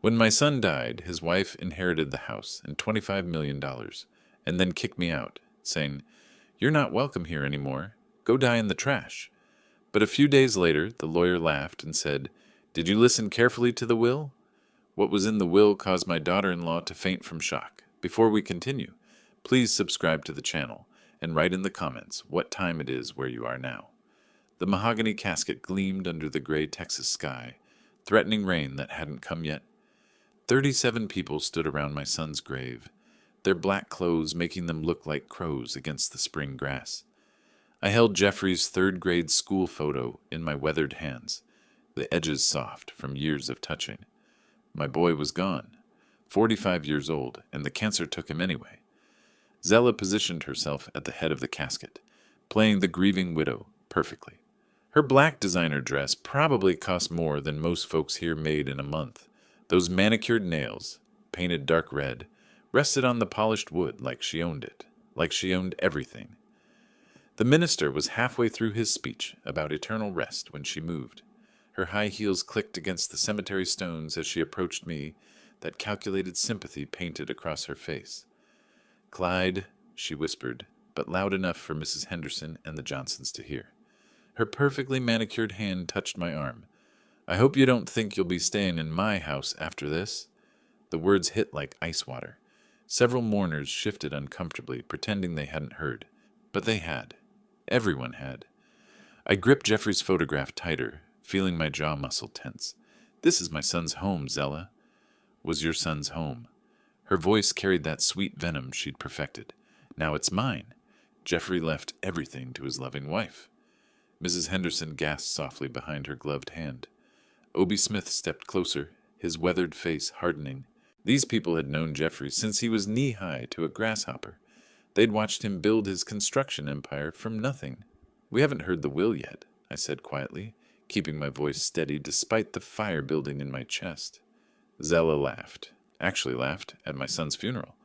When my son died, his wife inherited the house and $25 million, and then kicked me out, saying, "You're not welcome here anymore. Go die in the trash." But a few days later, the lawyer laughed and said, "Did you listen carefully to the will? What was in the will caused my daughter-in-law to faint from shock. Before we continue, please subscribe to the channel and write in the comments what time it is where you are now." The mahogany casket gleamed under the gray Texas sky, threatening rain that hadn't come yet. 37 people stood around my son's grave, their black clothes making them look like crows against the spring grass. I held Jeffrey's third-grade school photo in my weathered hands, the edges soft from years of touching. My boy was gone, 45 years old, and the cancer took him anyway. Zella positioned herself at the head of the casket, playing the grieving widow perfectly. Her black designer dress probably cost more than most folks here made in a month. Those manicured nails, painted dark red, rested on the polished wood like she owned it, like she owned everything. The minister was halfway through his speech about eternal rest when she moved. Her high heels clicked against the cemetery stones as she approached me, that calculated sympathy painted across her face. "Clyde," she whispered, but loud enough for Mrs. Henderson and the Johnsons to hear. Her perfectly manicured hand touched my arm. "I hope you don't think you'll be staying in my house after this." The words hit like ice water. Several mourners shifted uncomfortably, pretending they hadn't heard. But they had. Everyone had. I gripped Jeffrey's photograph tighter, feeling my jaw muscle tense. "This is my son's home, Zella." "Was your son's home." Her voice carried that sweet venom she'd perfected. "Now it's mine." Jeffrey left everything to his loving wife. Mrs. Henderson gasped softly behind her gloved hand. Obie Smith stepped closer, his weathered face hardening. These people had known Jeffrey since he was knee-high to a grasshopper. They'd watched him build his construction empire from nothing. "We haven't heard the will yet," I said quietly, keeping my voice steady despite the fire building in my chest. Zella laughed. Actually laughed at my son's funeral.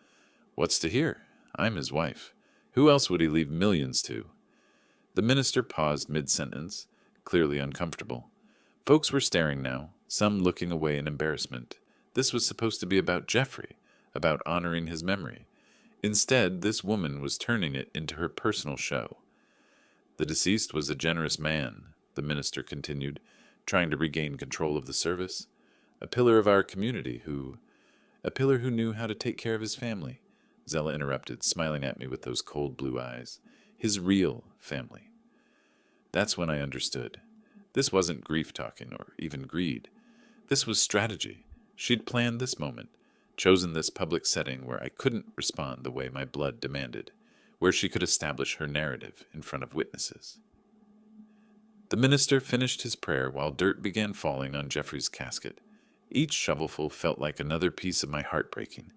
"What's to hear? I'm his wife. Who else would he leave millions to?" The minister paused mid-sentence, clearly uncomfortable. Folks were staring now, some looking away in embarrassment. This was supposed to be about Jeffrey, about honoring his memory. Instead, this woman was turning it into her personal show. "The deceased was a generous man," the minister continued, trying to regain control of the service. "A pillar of our community a pillar who knew how to take care of his family," Zella interrupted, smiling at me with those cold blue eyes. "His real family." That's when I understood. This wasn't grief-talking or even greed. This was strategy. She'd planned this moment, chosen this public setting where I couldn't respond the way my blood demanded, where she could establish her narrative in front of witnesses. The minister finished his prayer while dirt began falling on Jeffrey's casket. Each shovelful felt like another piece of my heart breaking.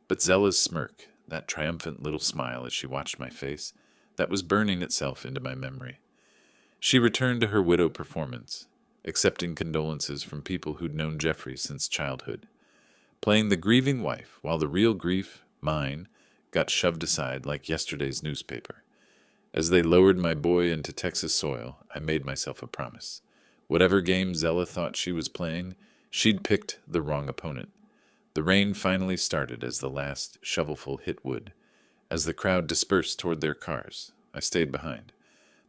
But Zella's smirk, that triumphant little smile as she watched my face, that was burning itself into my memory. She returned to her widow performance, accepting condolences from people who'd known Jeffrey since childhood, playing the grieving wife while the real grief, mine, got shoved aside like yesterday's newspaper. As they lowered my boy into Texas soil, I made myself a promise. Whatever game Zella thought she was playing, she'd picked the wrong opponent. The rain finally started as the last shovelful hit wood. As the crowd dispersed toward their cars, I stayed behind.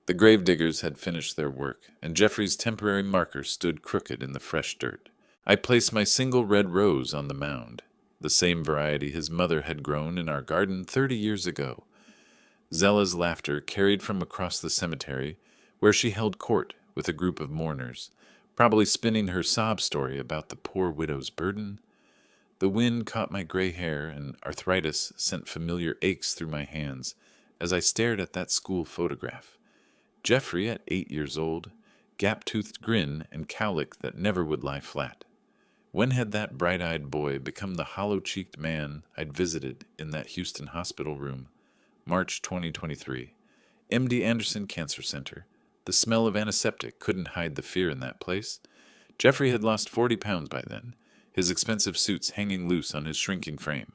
The gravediggers had finished their work, and Jeffrey's temporary marker stood crooked in the fresh dirt. I placed my single red rose on the mound, the same variety his mother had grown in our garden 30 years ago. Zella's laughter carried from across the cemetery, where she held court with a group of mourners, probably spinning her sob story about the poor widow's burden. The wind caught my gray hair, and arthritis sent familiar aches through my hands as I stared at that school photograph. Jeffrey at 8 years old, gap-toothed grin and cowlick that never would lie flat. When had that bright-eyed boy become the hollow-cheeked man I'd visited in that Houston hospital room? March 2023. MD Anderson Cancer Center. The smell of antiseptic couldn't hide the fear in that place. Jeffrey had lost 40 pounds by then, his expensive suits hanging loose on his shrinking frame.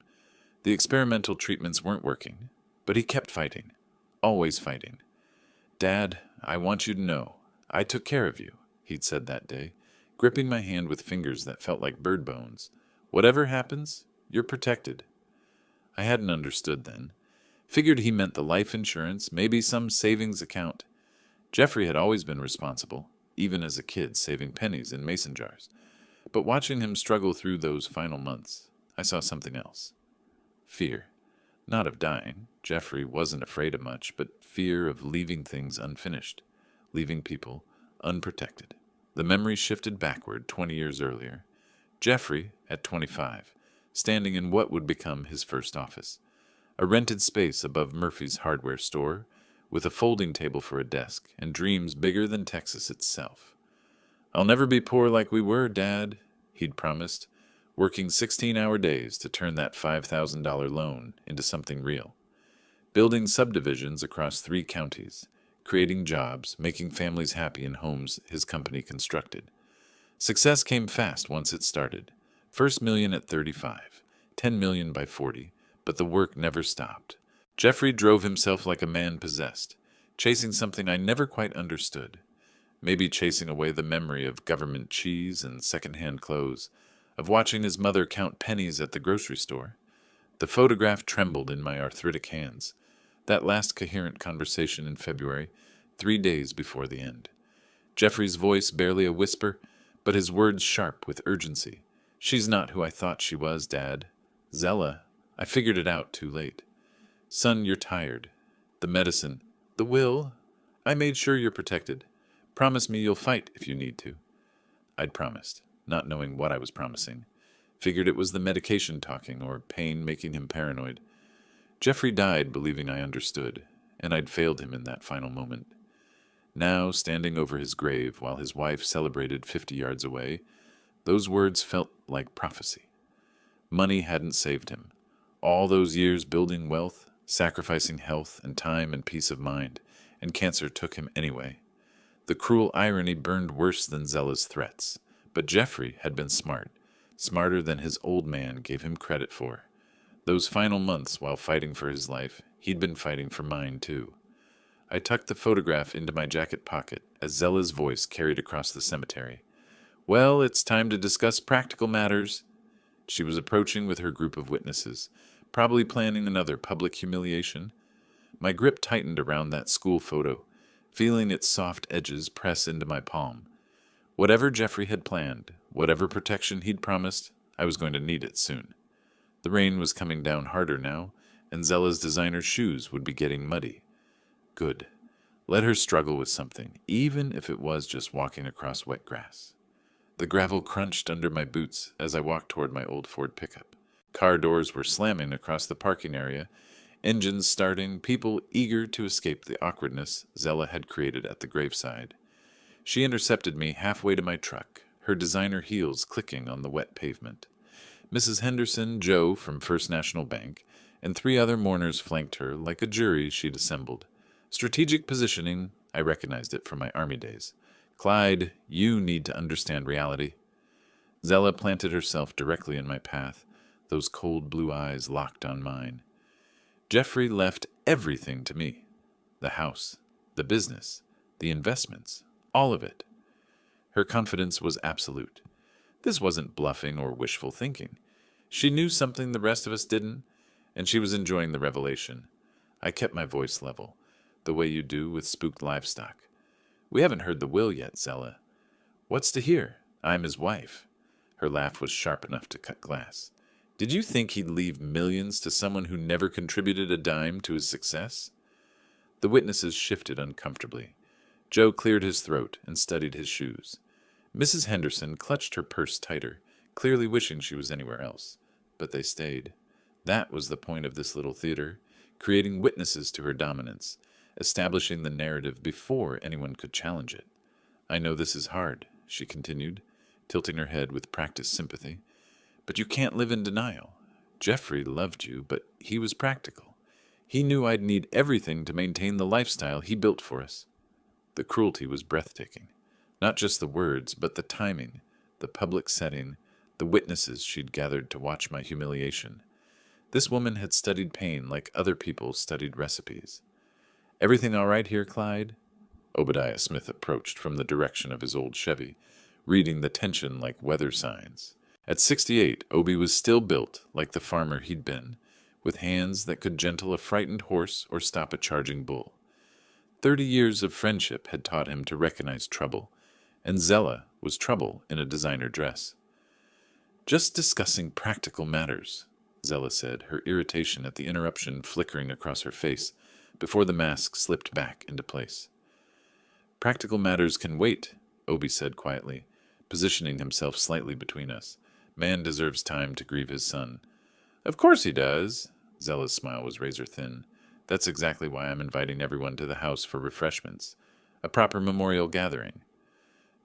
The experimental treatments weren't working, but he kept fighting, always fighting. "Dad, I want you to know, I took care of you," he'd said that day, gripping my hand with fingers that felt like bird bones. Whatever happens, you're protected. I hadn't understood then. Figured he meant the life insurance, maybe some savings account. Jeffrey had always been responsible, even as a kid saving pennies in mason jars. But watching him struggle through those final months, I saw something else. Fear. Not of dying. Jeffrey wasn't afraid of much, but fear of leaving things unfinished, leaving people unprotected. The memory shifted backward 20 years earlier. Jeffrey, at 25, standing in what would become his first office, a rented space above Murphy's hardware store, with a folding table for a desk and dreams bigger than Texas itself. "I'll never be poor like we were, Dad," he'd promised, working 16-hour days to turn that $5,000 loan into something real. Building subdivisions across 3 counties, creating jobs, making families happy in homes his company constructed. Success came fast once it started. First million at 35, 10 million by 40, but the work never stopped. Jeffrey drove himself like a man possessed, chasing something I never quite understood. Maybe chasing away the memory of government cheese and second-hand clothes, of watching his mother count pennies at the grocery store. The photograph trembled in my arthritic hands. That last coherent conversation in February, 3 days before the end. Jeffrey's voice barely a whisper, but his words sharp with urgency. "She's not who I thought she was, Dad. Zella, I figured it out too late. Son, you're tired. The medicine, the will, I made sure you're protected. Promise me you'll fight if you need to." I'd promised, not knowing what I was promising. Figured it was the medication talking or pain making him paranoid. Jeffrey died believing I understood, and I'd failed him in that final moment. Now, standing over his grave while his wife celebrated 50 yards away, those words felt like prophecy. Money hadn't saved him. All those years building wealth, sacrificing health and time and peace of mind, and cancer took him anyway. The cruel irony burned worse than Zella's threats, but Jeffrey had been smart, smarter than his old man gave him credit for. Those final months while fighting for his life, he'd been fighting for mine too. I tucked the photograph into my jacket pocket as Zella's voice carried across the cemetery. "Well, it's time to discuss practical matters." She was approaching with her group of witnesses, probably planning another public humiliation. My grip tightened around that school photo, feeling its soft edges press into my palm. Whatever Jeffrey had planned, whatever protection he'd promised, I was going to need it soon. The rain was coming down harder now, and Zella's designer shoes would be getting muddy. Good. Let her struggle with something, even if it was just walking across wet grass. The gravel crunched under my boots as I walked toward my old Ford pickup. Car doors were slamming across the parking area, engines starting, people eager to escape the awkwardness Zella had created at the graveside. She intercepted me halfway to my truck, her designer heels clicking on the wet pavement. Mrs. Henderson, Joe from First National Bank, and 3 other mourners flanked her like a jury she'd assembled. Strategic positioning, I recognized it from my Army days. "Clyde, you need to understand reality." Zella planted herself directly in my path, those cold blue eyes locked on mine. Jeffrey left everything to me. The house, the business, the investments, all of it. Her confidence was absolute. This wasn't bluffing or wishful thinking. She knew something the rest of us didn't, and she was enjoying the revelation. I kept my voice level, the way you do with spooked livestock. "We haven't heard the will yet, Zella." "What's to hear? I'm his wife." Her laugh was sharp enough to cut glass. "Did you think he'd leave millions to someone who never contributed a dime to his success?" The witnesses shifted uncomfortably. Joe cleared his throat and studied his shoes. Mrs. Henderson clutched her purse tighter, clearly wishing she was anywhere else. But they stayed. That was the point of this little theater, creating witnesses to her dominance, establishing the narrative before anyone could challenge it. "I know this is hard," she continued, tilting her head with practiced sympathy. "But you can't live in denial. Jeffrey loved you, but he was practical. He knew I'd need everything to maintain the lifestyle he built for us." The cruelty was breathtaking. Not just the words, but the timing, the public setting, the witnesses she'd gathered to watch my humiliation. This woman had studied pain like other people studied recipes. "Everything all right here, Clyde?" Obadiah Smith approached from the direction of his old Chevy, reading the tension like weather signs. At 68, Obi was still built like the farmer he'd been, with hands that could gentle a frightened horse or stop a charging bull. 30 years of friendship had taught him to recognize trouble, and Zella was trouble in a designer dress. "Just discussing practical matters," Zella said, her irritation at the interruption flickering across her face before the mask slipped back into place. "Practical matters can wait," Obi said quietly, positioning himself slightly between us. "Man deserves time to grieve his son." "Of course he does." Zella's smile was razor-thin. "That's exactly why I'm inviting everyone to the house for refreshments. A proper memorial gathering."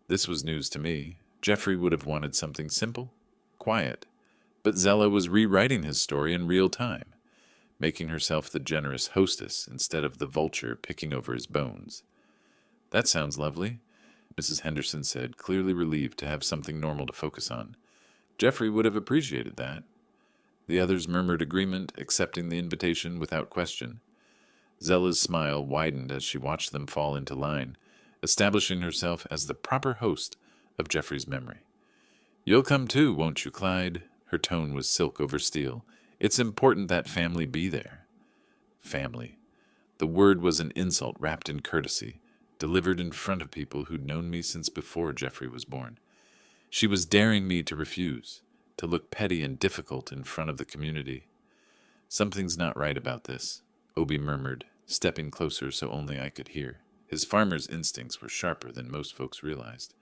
This was news to me. Jeffrey would have wanted something simple, quiet. But Zella was rewriting his story in real time, making herself the generous hostess instead of the vulture picking over his bones. "That sounds lovely," Mrs. Henderson said, clearly relieved to have something normal to focus on. "Jeffrey would have appreciated that." The others murmured agreement, accepting the invitation without question. Zella's smile widened as she watched them fall into line, establishing herself as the proper host of Jeffrey's memory. "You'll come too, won't you, Clyde?" Her tone was silk over steel. "It's important that family be there." Family. The word was an insult wrapped in courtesy, delivered in front of people who'd known me since before Jeffrey was born. She was daring me to refuse, to look petty and difficult in front of the community. "Something's not right about this," Obi murmured, stepping closer so only I could hear. His farmer's instincts were sharper than most folks realized,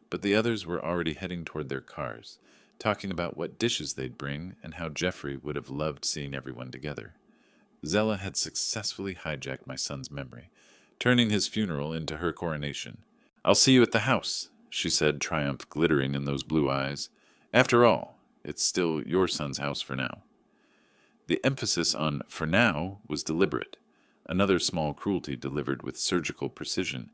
but the others were already heading toward their cars, talking about what dishes they'd bring and how Jeffrey would have loved seeing everyone together. Zella had successfully hijacked my son's memory, turning his funeral into her coronation. "I'll see you at the house," she said, triumph glittering in those blue eyes. "After all, it's still your son's house for now." The emphasis on "for now" was deliberate, another small cruelty delivered with surgical precision.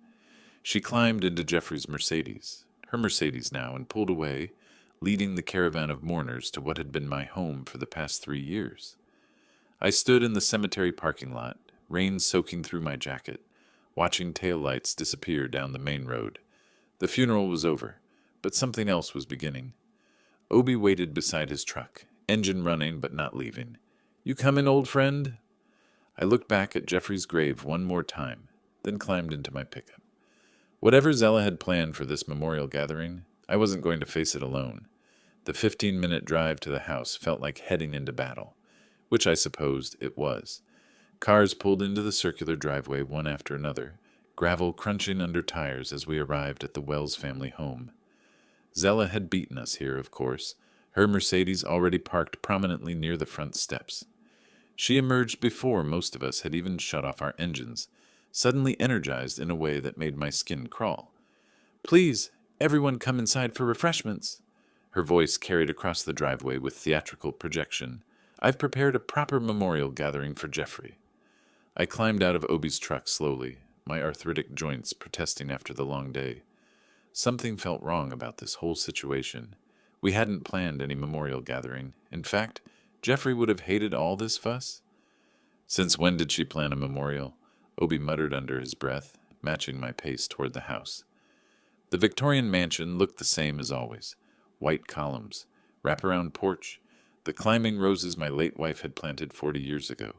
She climbed into Jeffrey's Mercedes, her Mercedes now, and pulled away, leading the caravan of mourners to what had been my home for the past 3 years. I stood in the cemetery parking lot, rain soaking through my jacket, watching taillights disappear down the main road. The funeral was over, but something else was beginning. Obi waited beside his truck, engine running but not leaving. "You coming, old friend?" I looked back at Jeffrey's grave one more time, then climbed into my pickup. Whatever Zella had planned for this memorial gathering, I wasn't going to face it alone. The 15-minute drive to the house felt like heading into battle, which I supposed it was. Cars pulled into the circular driveway one after another, gravel crunching under tires as we arrived at the Wells family home. Zella had beaten us here, of course, her Mercedes already parked prominently near the front steps. She emerged before most of us had even shut off our engines, suddenly energized in a way that made my skin crawl. "Please, everyone come inside for refreshments." Her voice carried across the driveway with theatrical projection. "I've prepared a proper memorial gathering for Jeffrey." I climbed out of Obi's truck slowly, my arthritic joints protesting after the long day. Something felt wrong about this whole situation. We hadn't planned any memorial gathering. In fact, Jeffrey would have hated all this fuss. "Since when did she plan a memorial?" Obi muttered under his breath, matching my pace toward the house. The Victorian mansion looked the same as always. White columns, wraparound porch, the climbing roses my late wife had planted 40 years ago.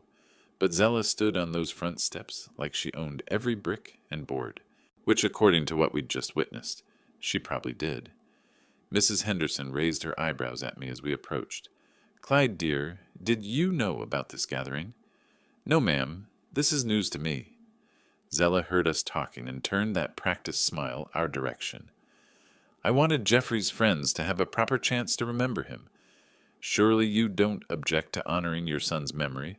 But Zella stood on those front steps like she owned every brick and board, which, according to what we'd just witnessed, she probably did. Mrs. Henderson raised her eyebrows at me as we approached. "Clyde, dear, did you know about this gathering?" "No, ma'am. This is news to me." Zella heard us talking and turned that practiced smile our direction. "I wanted Jeffrey's friends to have a proper chance to remember him. Surely you don't object to honoring your son's memory?"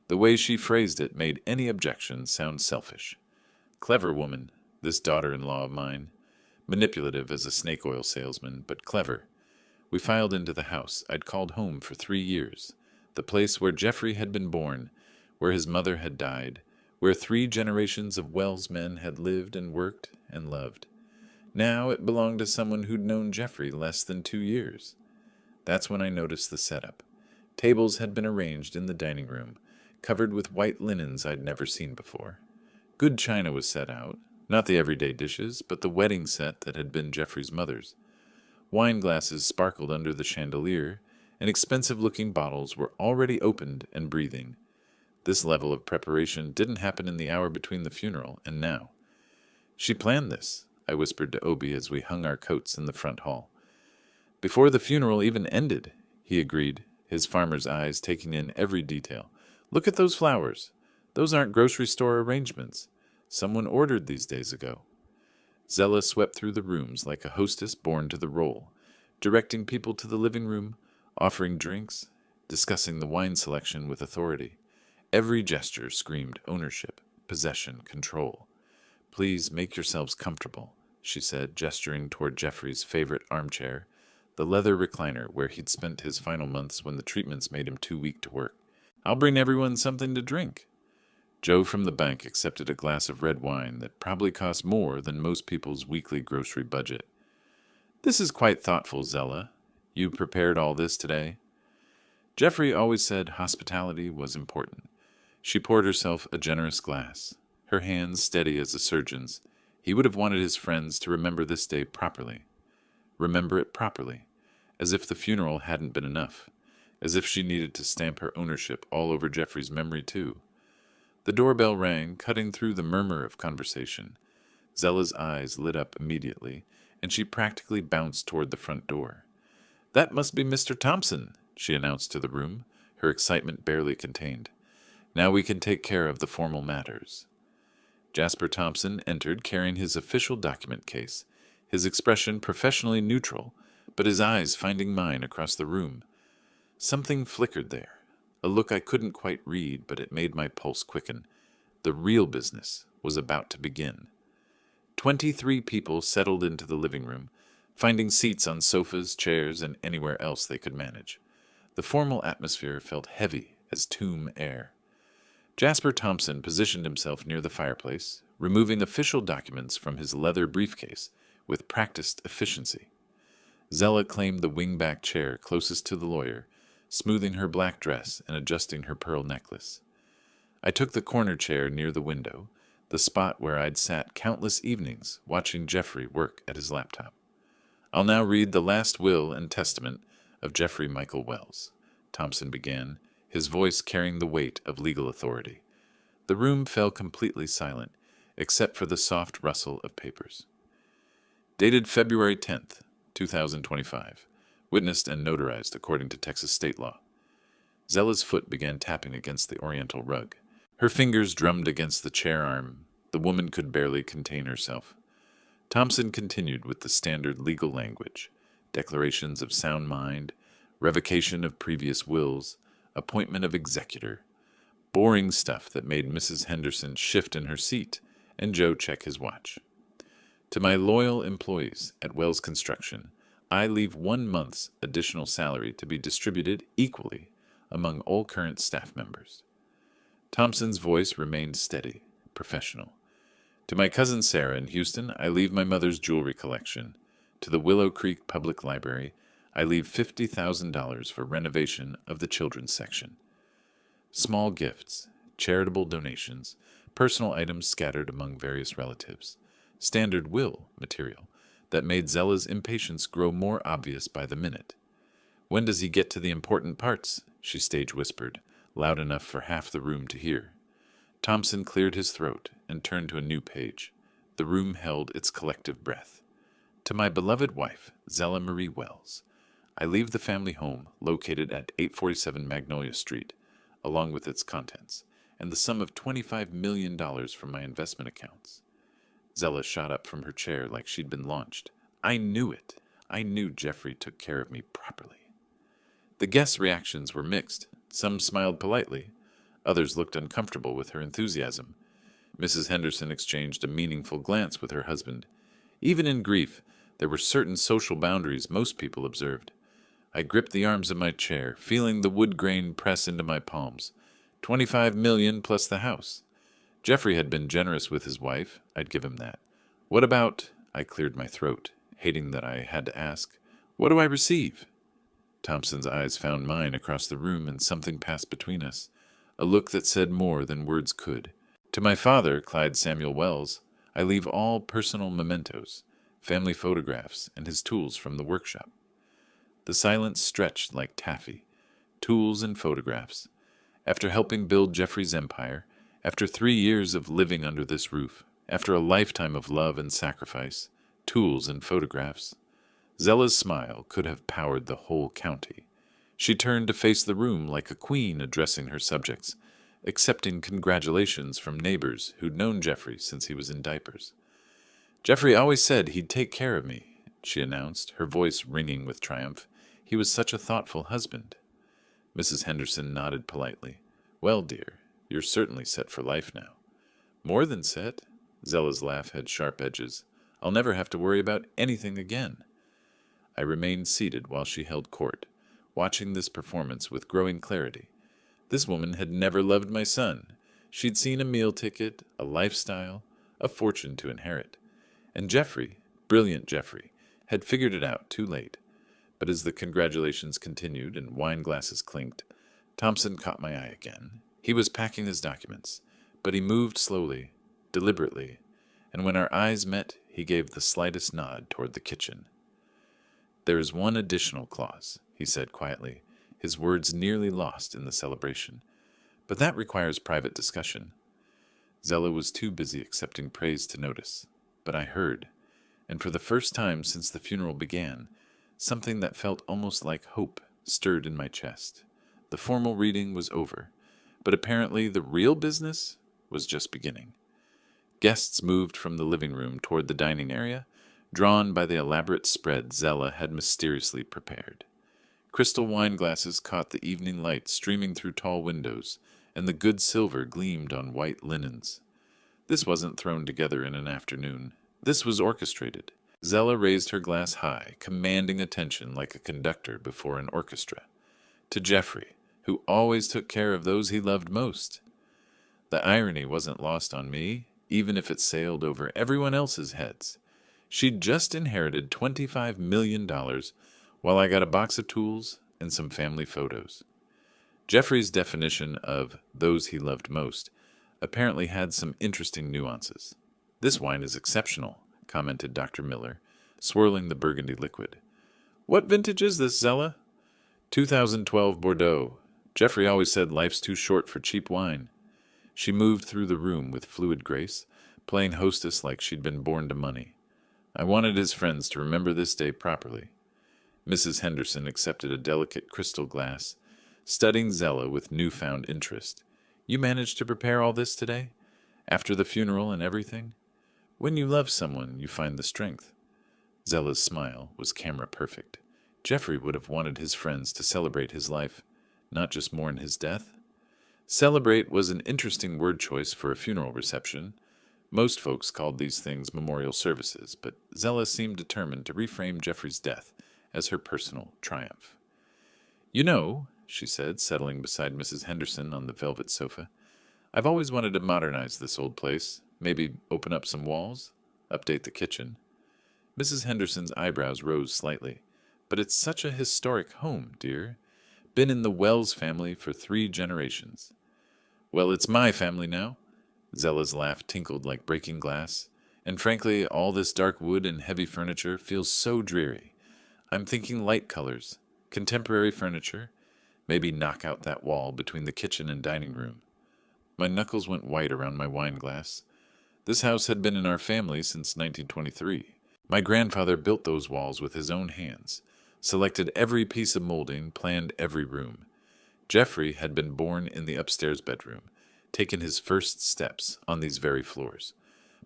The way she phrased it made any objection sound selfish. Clever woman, this daughter-in-law of mine. Manipulative as a snake oil salesman, but clever. We filed into the house I'd called home for 3 years, the place where Jeffrey had been born, where his mother had died, where 3 generations of Wells men had lived and worked and loved. Now it belonged to someone who'd known Jeffrey less than 2 years. That's when I noticed the setup. Tables had been arranged in the dining room, covered with white linens I'd never seen before. Good china was set out, not the everyday dishes, but the wedding set that had been Jeffrey's mother's. Wine glasses sparkled under the chandelier, and expensive-looking bottles were already opened and breathing. This level of preparation didn't happen in the hour between the funeral and now. "She planned this," I whispered to Obi as we hung our coats in the front hall. "Before the funeral even ended," he agreed, his farmer's eyes taking in every detail. "Look at those flowers. Those aren't grocery store arrangements. Someone ordered these days ago." Zella swept through the rooms like a hostess born to the role, directing people to the living room, offering drinks, discussing the wine selection with authority. Every gesture screamed ownership, possession, control. "Please make yourselves comfortable," she said, gesturing toward Jeffrey's favorite armchair, the leather recliner where he'd spent his final months when the treatments made him too weak to work. "I'll bring everyone something to drink." Joe from the bank accepted a glass of red wine that probably cost more than most people's weekly grocery budget. "This is quite thoughtful, Zella. You prepared all this today?" Jeffrey always said hospitality was important. She poured herself a generous glass, her hands steady as a surgeon's. He would have wanted his friends to remember this day properly. Remember it properly, as if the funeral hadn't been enough, as if she needed to stamp her ownership all over Jeffrey's memory too. The doorbell rang, cutting through the murmur of conversation. Zella's eyes lit up immediately, and she practically bounced toward the front door. "That must be Mr. Thompson," she announced to the room, her excitement barely contained. "Now we can take care of the formal matters." Jasper Thompson entered carrying his official document case, his expression professionally neutral, but his eyes finding mine across the room. Something flickered there, a look I couldn't quite read, but it made my pulse quicken. The real business was about to begin. 23 people settled into the living room, finding seats on sofas, chairs, and anywhere else they could manage. The formal atmosphere felt heavy as tomb air. Jasper Thompson positioned himself near the fireplace, removing official documents from his leather briefcase with practiced efficiency. Zella claimed the wingback chair closest to the lawyer, smoothing her black dress and adjusting her pearl necklace. I took the corner chair near the window, the spot where I'd sat countless evenings watching Jeffrey work at his laptop. "I'll now read the last will and testament of Jeffrey Michael Wells," Thompson began, his voice carrying the weight of legal authority. The room fell completely silent, except for the soft rustle of papers. Dated February 10th, 2025. Witnessed and notarized according to Texas state law. Zella's foot began tapping against the oriental rug. Her fingers drummed against the chair arm. The woman could barely contain herself. Thompson continued with the standard legal language: declarations of sound mind, revocation of previous wills, appointment of executor. Boring stuff that made Mrs. Henderson shift in her seat and Joe check his watch. "To my loyal employees at Wells Construction, I leave 1 month's additional salary to be distributed equally among all current staff members." Thompson's voice remained steady, professional. "To my cousin Sarah in Houston, I leave my mother's jewelry collection. To the Willow Creek Public Library, I leave $50,000 for renovation of the children's section." Small gifts, charitable donations, personal items scattered among various relatives. Standard will material that made Zella's impatience grow more obvious by the minute. "When does he get to the important parts?" she stage whispered, loud enough for half the room to hear. Thompson cleared his throat and turned to a new page. The room held its collective breath. "To my beloved wife, Zella Marie Wells, I leave the family home located at 847 Magnolia Street, along with its contents, and the sum of $25 million from my investment accounts." Zella shot up from her chair like she'd been launched. "I knew it. I knew Jeffrey took care of me properly." The guests' reactions were mixed. Some smiled politely. Others looked uncomfortable with her enthusiasm. Mrs. Henderson exchanged a meaningful glance with her husband. Even in grief, there were certain social boundaries most people observed. I gripped the arms of my chair, feeling the wood grain press into my palms. $25 million plus the house. Jeffrey had been generous with his wife. I'd give him that. "What about—" I cleared my throat, hating that I had to ask. "What do I receive?" Thompson's eyes found mine across the room, and something passed between us, a look that said more than words could. "To my father, Clyde Samuel Wells, I leave all personal mementos, family photographs, and his tools from the workshop. The silence stretched like taffy. Tools and photographs. After helping build Jeffrey's empire, after 3 years of living under this roof, after a lifetime of love and sacrifice, tools and photographs. Zella's smile could have powered the whole county. She turned to face the room like a queen addressing her subjects, accepting congratulations from neighbors who'd known Jeffrey since he was in diapers. "Jeffrey always said he'd take care of me," she announced, her voice ringing with triumph. "He was such a thoughtful husband." Mrs. Henderson nodded politely. "Well, dear, you're certainly set for life now." "More than set." Zella's laugh had sharp edges. "I'll never have to worry about anything again." I remained seated while she held court, watching this performance with growing clarity. This woman had never loved my son. She'd seen a meal ticket, a lifestyle, a fortune to inherit. And Jeffrey, brilliant Jeffrey, had figured it out too late. But as the congratulations continued and wine glasses clinked, Thompson caught my eye again. He was packing his documents, but he moved slowly, deliberately, and when our eyes met, he gave the slightest nod toward the kitchen. "There is one additional clause," he said quietly, his words nearly lost in the celebration. "But that requires private discussion." Zella was too busy accepting praise to notice, but I heard, and for the first time since the funeral began, something that felt almost like hope stirred in my chest. The formal reading was over, but apparently the real business was just beginning. Guests moved from the living room toward the dining area, drawn by the elaborate spread Zella had mysteriously prepared. Crystal wine glasses caught the evening light streaming through tall windows, and the good silver gleamed on white linens. This wasn't thrown together in an afternoon. This was orchestrated. Zella raised her glass high, commanding attention like a conductor before an orchestra. To Jeffrey, who always took care of those he loved most. The irony wasn't lost on me, even if it sailed over everyone else's heads. She'd just inherited $25 million, while I got a box of tools and some family photos. Jeffrey's definition of those he loved most apparently had some interesting nuances. "This wine is exceptional," commented Dr. Miller, swirling the burgundy liquid. "What vintage is this, Zella?" 2012 Bordeaux. Jeffrey always said life's too short for cheap wine." She moved through the room with fluid grace, playing hostess like she'd been born to money. I wanted his friends to remember this day properly. Mrs. Henderson accepted a delicate crystal glass, studying Zella with newfound interest. "You managed to prepare all this today? After the funeral and everything? When you love someone, you find the strength." Zella's smile was camera perfect. Jeffrey would have wanted his friends to celebrate his life, not just mourn his death. Celebrate was an interesting word choice for a funeral reception. Most folks called these things memorial services, but Zella seemed determined to reframe Jeffrey's death as her personal triumph. "You know," she said, settling beside Mrs. Henderson on the velvet sofa, "I've always wanted to modernize this old place. Maybe open up some walls, update the kitchen." Mrs. Henderson's eyebrows rose slightly. "But it's such a historic home, dear. Been in the Wells family for 3 generations." "Well, it's my family now." Zella's laugh tinkled like breaking glass. "And frankly, all this dark wood and heavy furniture feels so dreary. I'm thinking light colors, contemporary furniture, maybe knock out that wall between the kitchen and dining room." My knuckles went white around my wine glass. This house had been in our family since 1923. My grandfather built those walls with his own hands, selected every piece of molding, planned every room. Jeffrey had been born in the upstairs bedroom, taken his first steps on these very floors.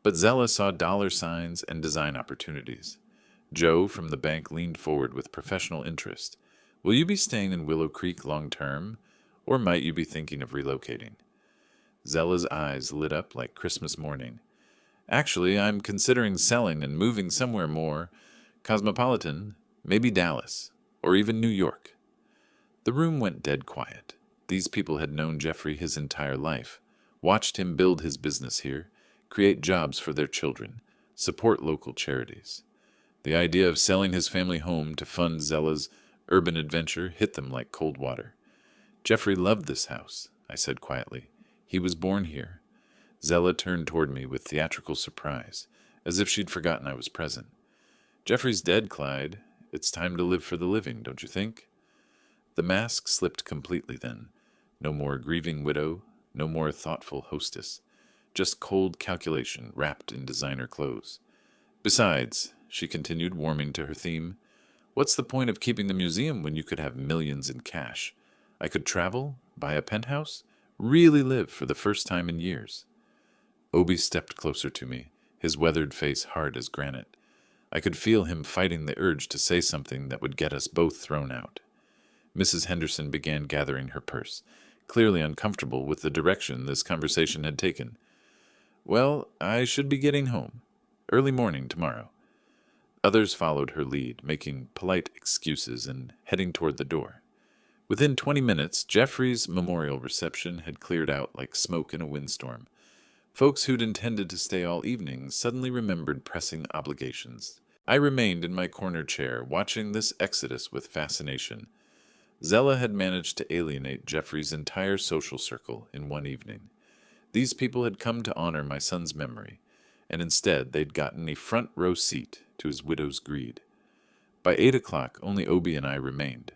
But Zella saw dollar signs and design opportunities. Joe from the bank leaned forward with professional interest. "Will you be staying in Willow Creek long term, or might you be thinking of relocating?" Zella's eyes lit up like Christmas morning. "Actually, I'm considering selling and moving somewhere more cosmopolitan, maybe Dallas, or even New York." The room went dead quiet. These people had known Jeffrey his entire life, watched him build his business here, create jobs for their children, support local charities. The idea of selling his family home to fund Zella's urban adventure hit them like cold water. "Jeffrey loved this house," I said quietly. "He was born here." Zella turned toward me with theatrical surprise, as if she'd forgotten I was present. Jeffrey's dead, Clyde. It's time to live for the living, don't you think? The mask slipped completely then. No more grieving widow, no more thoughtful hostess. Just cold calculation wrapped in designer clothes. Besides, she continued, warming to her theme, what's the point of keeping the museum when you could have millions in cash? I could travel, buy a penthouse, really live for the first time in years. Obi stepped closer to me, his weathered face hard as granite. I could feel him fighting the urge to say something that would get us both thrown out. Mrs. Henderson began gathering her purse, clearly uncomfortable with the direction this conversation had taken. Well, I should be getting home. Early morning tomorrow. Others followed her lead, making polite excuses and heading toward the door. Within 20 minutes, Jeffrey's memorial reception had cleared out like smoke in a windstorm. Folks who'd intended to stay all evening suddenly remembered pressing obligations. I remained in my corner chair, watching this exodus with fascination. Zella had managed to alienate Jeffrey's entire social circle in one evening. These people had come to honor my son's memory, and instead they'd gotten a front-row seat to his widow's greed. By 8 o'clock, only Obi and I remained.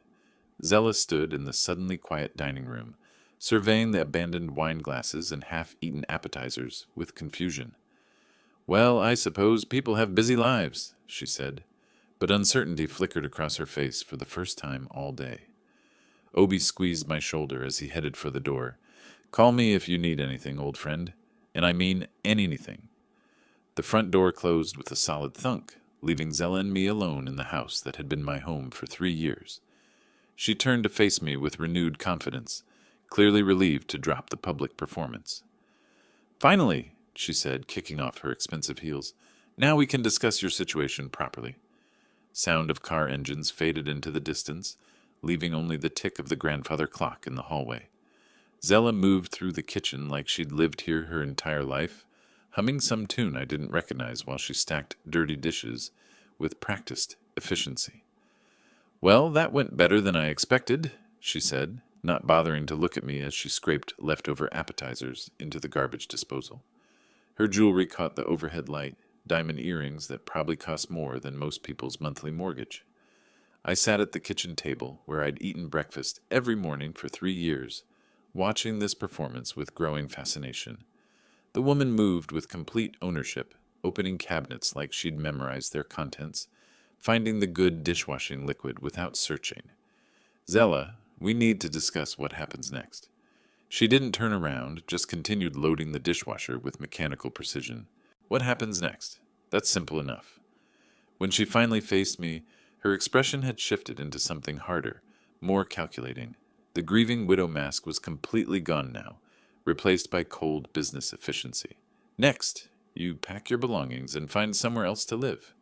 Zella stood in the suddenly quiet dining room, surveying the abandoned wine glasses and half-eaten appetizers with confusion. Well, I suppose people have busy lives, she said, but uncertainty flickered across her face for the first time all day. Obi squeezed my shoulder as he headed for the door. Call me if you need anything, old friend. And I mean anything. The front door closed with a solid thunk, leaving Zella and me alone in the house that had been my home for 3 years. She turned to face me with renewed confidence, clearly relieved to drop the public performance. Finally, she said, kicking off her expensive heels, now we can discuss your situation properly. Sound of car engines faded into the distance, leaving only the tick of the grandfather clock in the hallway. Zella moved through the kitchen like she'd lived here her entire life, humming some tune I didn't recognize while she stacked dirty dishes with practiced efficiency. Well, that went better than I expected, she said, not bothering to look at me as she scraped leftover appetizers into the garbage disposal. Her jewelry caught the overhead light, diamond earrings that probably cost more than most people's monthly mortgage. I sat at the kitchen table, where I'd eaten breakfast every morning for 3 years, watching this performance with growing fascination. The woman moved with complete ownership, opening cabinets like she'd memorized their contents, finding the good dishwashing liquid without searching. Zella, we need to discuss what happens next. She didn't turn around, just continued loading the dishwasher with mechanical precision. What happens next? That's simple enough. When she finally faced me, her expression had shifted into something harder, more calculating. The grieving widow mask was completely gone now, replaced by cold business efficiency. Next, you pack your belongings and find somewhere else to live.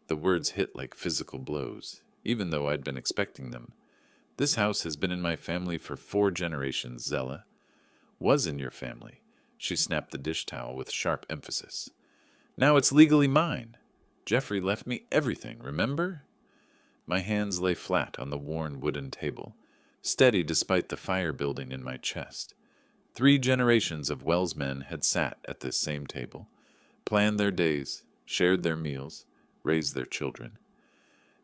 The words hit like physical blows, even though I'd been expecting them. This house has been in my family for 4 generations, Zella. Was in your family. She snapped the dish towel with sharp emphasis. Now it's legally mine. Jeffrey left me everything, remember? My hands lay flat on the worn wooden table, steady despite the fire building in my chest. 3 generations of Wells men had sat at this same table, planned their days, shared their meals, raised their children.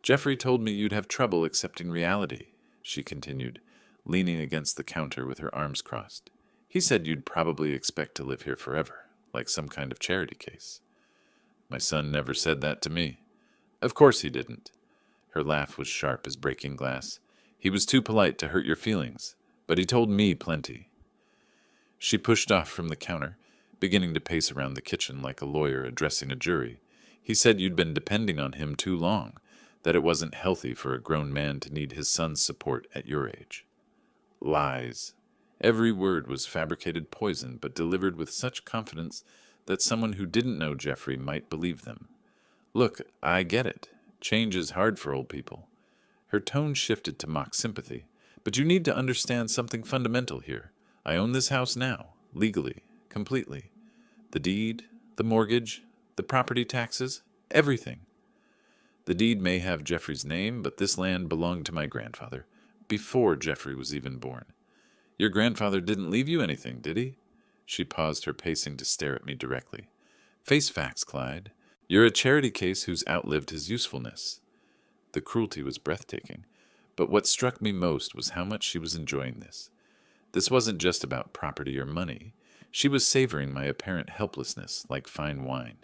Jeffrey told me you'd have trouble accepting reality, she continued, leaning against the counter with her arms crossed. He said you'd probably expect to live here forever, like some kind of charity case. My son never said that to me. Of course he didn't. Her laugh was sharp as breaking glass. He was too polite to hurt your feelings, but he told me plenty. She pushed off from the counter, beginning to pace around the kitchen like a lawyer addressing a jury. He said you'd been depending on him too long, that it wasn't healthy for a grown man to need his son's support at your age. Lies. Every word was fabricated poison, but delivered with such confidence that someone who didn't know Jeffrey might believe them. Look, I get it. Change is hard for old people. Her tone shifted to mock sympathy. But you need to understand something fundamental here. I own this house now, legally, completely. The deed, the mortgage, the property taxes, everything. The deed may have Jeffrey's name, but this land belonged to my grandfather, before Jeffrey was even born. Your grandfather didn't leave you anything, did he? She paused her pacing to stare at me directly. Face facts, Clyde. You're a charity case who's outlived his usefulness. The cruelty was breathtaking, but what struck me most was how much she was enjoying this. This wasn't just about property or money. She was savoring my apparent helplessness like fine wine.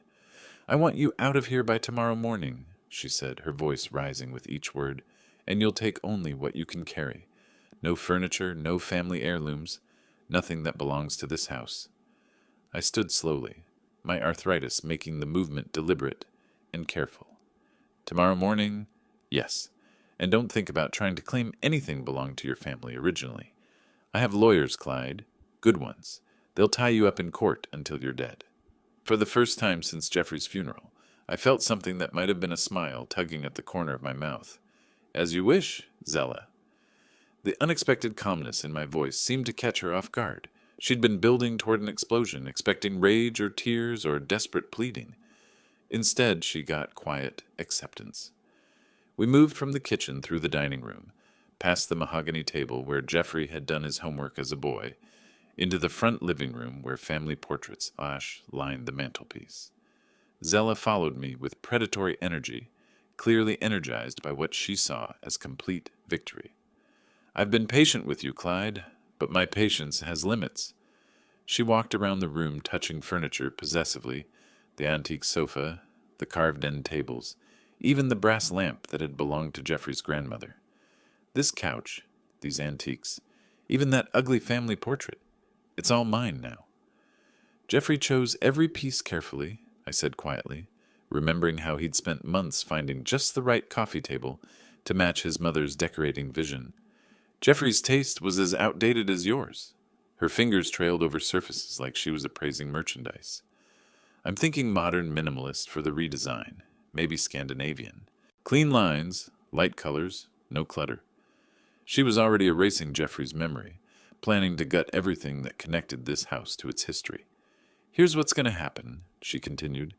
I want you out of here by tomorrow morning, she said, her voice rising with each word, and you'll take only what you can carry. No furniture, no family heirlooms, nothing that belongs to this house. I stood slowly, my arthritis making the movement deliberate and careful. Tomorrow morning, yes, and don't think about trying to claim anything belonged to your family originally. I have lawyers, Clyde, good ones. They'll tie you up in court until you're dead. For the first time since Jeffrey's funeral, I felt something that might have been a smile tugging at the corner of my mouth. As you wish, Zella. The unexpected calmness in my voice seemed to catch her off guard. She'd been building toward an explosion, expecting rage or tears or desperate pleading. Instead, she got quiet acceptance. We moved from the kitchen through the dining room, past the mahogany table where Jeffrey had done his homework as a boy, into the front living room where family portraits lined the mantelpiece. Zella followed me with predatory energy, clearly energized by what she saw as complete victory. I've been patient with you, Clyde, but my patience has limits. She walked around the room touching furniture possessively, the antique sofa, the carved end tables, even the brass lamp that had belonged to Jeffrey's grandmother. This couch, these antiques, even that ugly family portrait, it's all mine now. Jeffrey chose every piece carefully, I said quietly, remembering how he'd spent months finding just the right coffee table to match his mother's decorating vision. Jeffrey's taste was as outdated as yours. Her fingers trailed over surfaces like she was appraising merchandise. I'm thinking modern minimalist for the redesign, maybe Scandinavian. Clean lines, light colors, no clutter. She was already erasing Jeffrey's memory, planning to gut everything that connected this house to its history. Here's what's going to happen, she continued,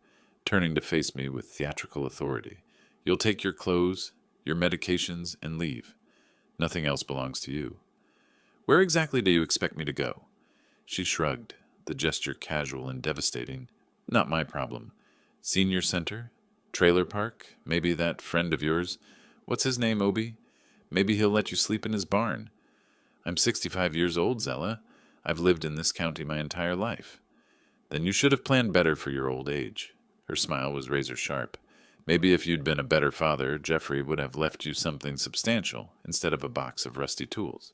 turning to face me with theatrical authority. You'll take your clothes, your medications, and leave. Nothing else belongs to you. Where exactly do you expect me to go? She shrugged, the gesture casual and devastating. Not my problem. Senior center? Trailer park? Maybe that friend of yours? What's his name, Obi? Maybe he'll let you sleep in his barn. I'm 65 years old, Zella. I've lived in this county my entire life. Then you should have planned better for your old age. Her smile was razor sharp. Maybe if you'd been a better father, Jeffrey would have left you something substantial instead of a box of rusty tools.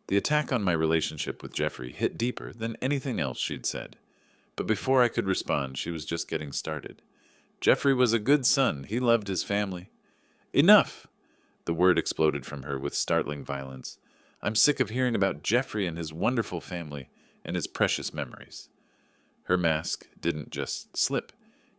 The attack on my relationship with Jeffrey hit deeper than anything else she'd said. But before I could respond, she was just getting started. Jeffrey was a good son. He loved his family. Enough! The word exploded from her with startling violence. I'm sick of hearing about Jeffrey and his wonderful family and his precious memories. Her mask didn't just slip.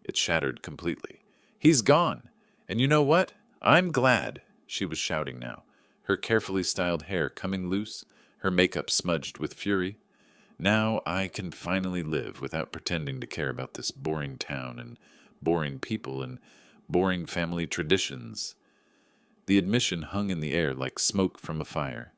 It shattered completely. He's gone. And you know what? I'm glad, she was shouting now, her carefully styled hair coming loose, her makeup smudged with fury. Now I can finally live without pretending to care about this boring town and boring people and boring family traditions. The admission hung in the air like smoke from a fire.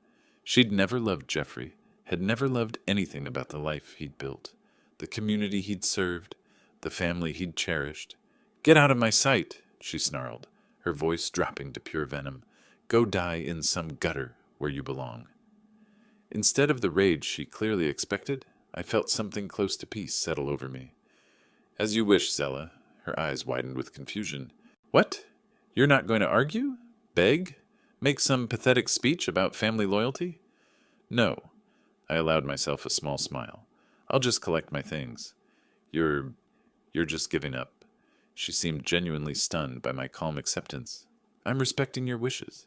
She'd never loved Jeffrey, had never loved anything about the life he'd built, the community he'd served, the family he'd cherished. Get out of my sight, she snarled, her voice dropping to pure venom. Go die in some gutter where you belong. Instead of the rage she clearly expected, I felt something close to peace settle over me. As you wish, Zella. Her eyes widened with confusion. What? You're not going to argue? Beg? Make some pathetic speech about family loyalty? No. I allowed myself a small smile. I'll just collect my things. You're just giving up. She seemed genuinely stunned by my calm acceptance. I'm respecting your wishes.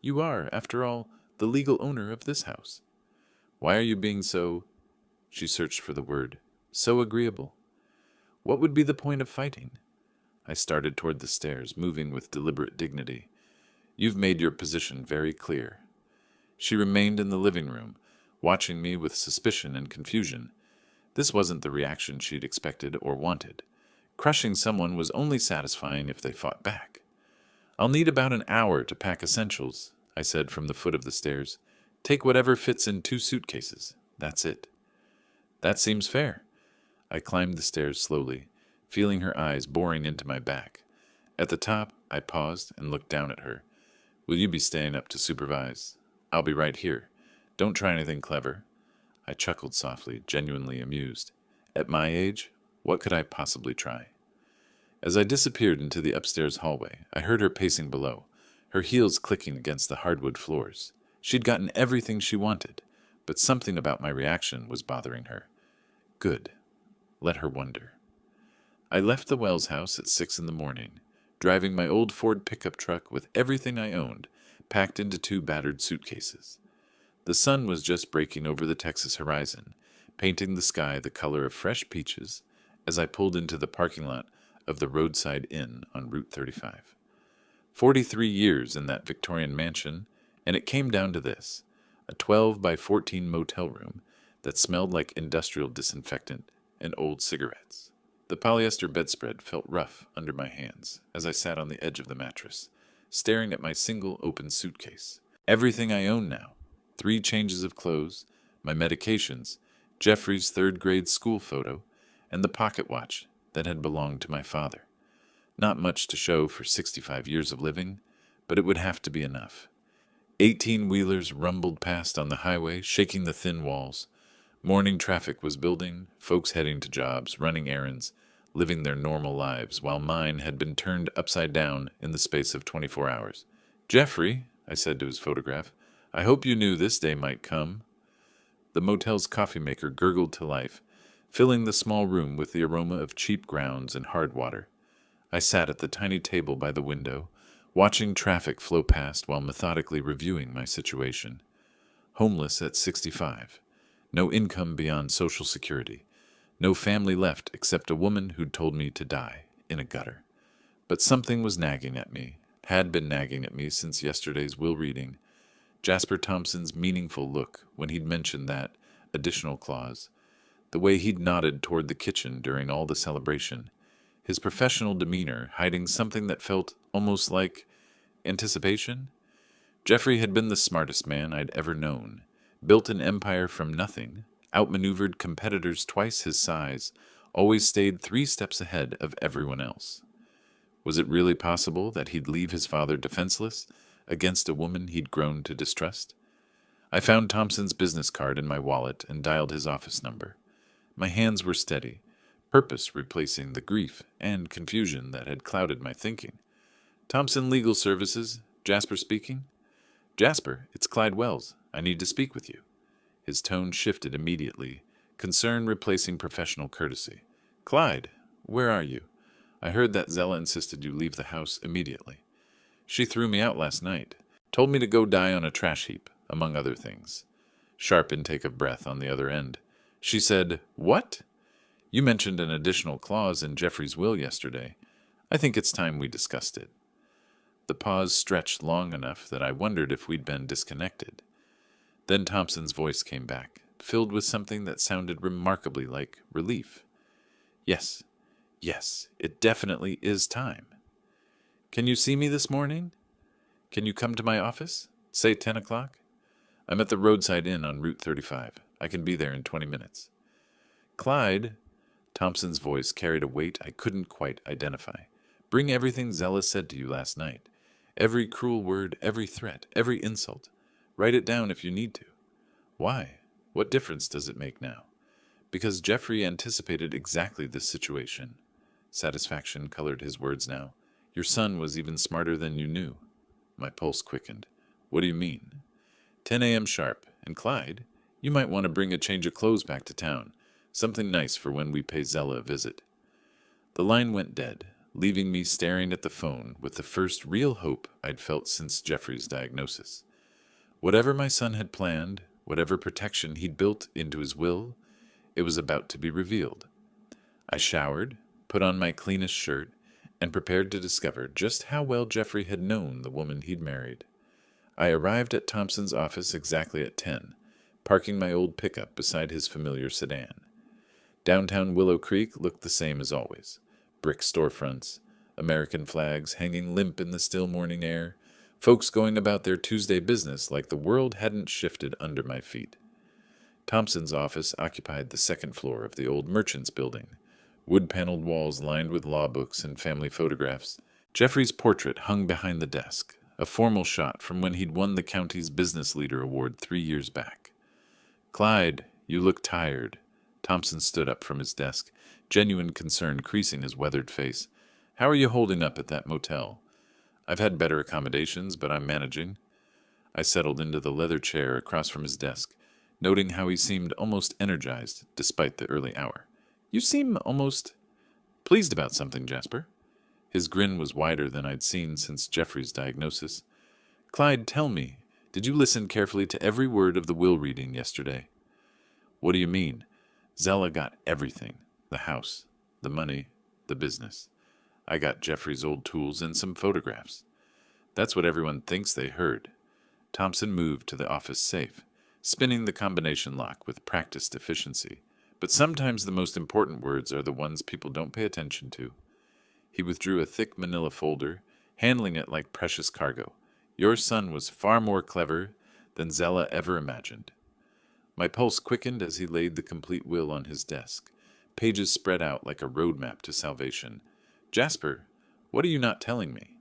You are, after all, the legal owner of this house. Why are you being so... She searched for the word. So agreeable. What would be the point of fighting? I started toward the stairs, moving with deliberate dignity. You've made your position very clear. She remained in the living room, watching me with suspicion and confusion. This wasn't the reaction she'd expected or wanted. Crushing someone was only satisfying if they fought back. I'll need about an hour to pack essentials, I said from the foot of the stairs. Take whatever fits in 2 suitcases. That's it. That seems fair. I climbed the stairs slowly, feeling her eyes boring into my back. At the top, I paused and looked down at her. Will you be staying up to supervise? I'll be right here. Don't try anything clever. I chuckled softly, genuinely amused. At my age, what could I possibly try? As I disappeared into the upstairs hallway, I heard her pacing below, her heels clicking against the hardwood floors. She'd gotten everything she wanted, but something about my reaction was bothering her. Good. Let her wonder. I left the Wells house at 6 in the morning, driving my old Ford pickup truck with everything I owned, packed into 2 battered suitcases. The sun was just breaking over the Texas horizon, painting the sky the color of fresh peaches as I pulled into the parking lot of the roadside inn on Route 35. 43 years in that Victorian mansion, and it came down to this, a 12 by 14 motel room that smelled like industrial disinfectant and old cigarettes. The polyester bedspread felt rough under my hands as I sat on the edge of the mattress, staring at my single open suitcase. Everything I own now, 3 changes of clothes, my medications, Jeffrey's 3rd grade school photo, and the pocket watch that had belonged to my father. Not much to show for 65 years of living, but it would have to be enough. 18-wheelers rumbled past on the highway, shaking the thin walls. Morning traffic was building, folks heading to jobs, running errands, living their normal lives, while mine had been turned upside down in the space of 24 hours. "Jeffrey," I said to his photograph, "I hope you knew this day might come." The motel's coffee maker gurgled to life, filling the small room with the aroma of cheap grounds and hard water. I sat at the tiny table by the window, watching traffic flow past while methodically reviewing my situation. Homeless at 65. No income beyond Social Security. No family left except a woman who'd told me to die in a gutter. But something was nagging at me, had been nagging at me since yesterday's will reading. Jasper Thompson's meaningful look when he'd mentioned that additional clause. The way he'd nodded toward the kitchen during all the celebration. His professional demeanor hiding something that felt almost like anticipation. Jeffrey had been the smartest man I'd ever known. Built an empire from nothing, outmaneuvered competitors twice his size, always stayed 3 steps ahead of everyone else. Was it really possible that he'd leave his father defenseless against a woman he'd grown to distrust? I found Thompson's business card in my wallet and dialed his office number. My hands were steady, purpose replacing the grief and confusion that had clouded my thinking. "Thompson Legal Services, Jasper speaking." "Jasper, it's Clyde Wells. I need to speak with you." His tone shifted immediately, concern replacing professional courtesy. "Clyde, where are you? I heard that Zella insisted you leave the house immediately. She threw me out last night. Told me to go die on a trash heap, among other things." Sharp intake of breath on the other end. She said, "What? You mentioned an additional clause in Jeffrey's will yesterday. I think it's time we discussed it." The pause stretched long enough that I wondered if we'd been disconnected. Then Thompson's voice came back, filled with something that sounded remarkably like relief. Yes, it definitely is time. "Can you see me this morning? Can you come to my office? Say 10 o'clock? I'm at the roadside inn on Route 35. I can be there in 20 minutes. "Clyde," Thompson's voice carried a weight I couldn't quite identify. "Bring everything Zella said to you last night. Every cruel word, every threat, every insult. Write it down if you need to." "Why? What difference does it make now?" "Because Jeffrey anticipated exactly this situation." Satisfaction colored his words now. "Your son was even smarter than you knew." My pulse quickened. "What do you mean?" 10 a.m. sharp. And Clyde, you might want to bring a change of clothes back to town. Something nice for when we pay Zella a visit. The line went dead, leaving me staring at the phone with the first real hope I'd felt since Jeffrey's diagnosis. Whatever my son had planned, whatever protection he'd built into his will, it was about to be revealed. I showered, put on my cleanest shirt, and prepared to discover just how well Jeffrey had known the woman he'd married. I arrived at Thompson's office exactly at 10, parking my old pickup beside his familiar sedan. Downtown Willow Creek looked the same as always. Brick storefronts, American flags hanging limp in the still morning air, folks going about their Tuesday business like the world hadn't shifted under my feet. Thompson's office occupied the second floor of the old merchant's building, Wood-paneled walls lined with law books and family photographs. Jeffrey's portrait hung behind the desk, a formal shot from when he'd won the county's Business Leader Award 3 years back. "Clyde, you look tired." Thompson stood up from his desk, genuine concern creasing his weathered face. "How are you holding up at that motel?" "I've had better accommodations, but I'm managing." I settled into the leather chair across from his desk, noting how he seemed almost energized despite the early hour. "You seem almost pleased about something, Jasper." His grin was wider than I'd seen since Jeffrey's diagnosis. "Clyde, tell me, did you listen carefully to every word of the will reading yesterday?" "What do you mean?" "Zella got everything. The house, the money, the business. I got Jeffrey's old tools and some photographs." "That's what everyone thinks they heard." Thompson moved to the office safe, spinning the combination lock with practiced efficiency. "But sometimes the most important words are the ones people don't pay attention to." He withdrew a thick manila folder, handling it like precious cargo. "Your son was far more clever than Zella ever imagined." My pulse quickened as he laid the complete will on his desk, pages spread out like a roadmap to salvation. "Jasper, what are you not telling me?"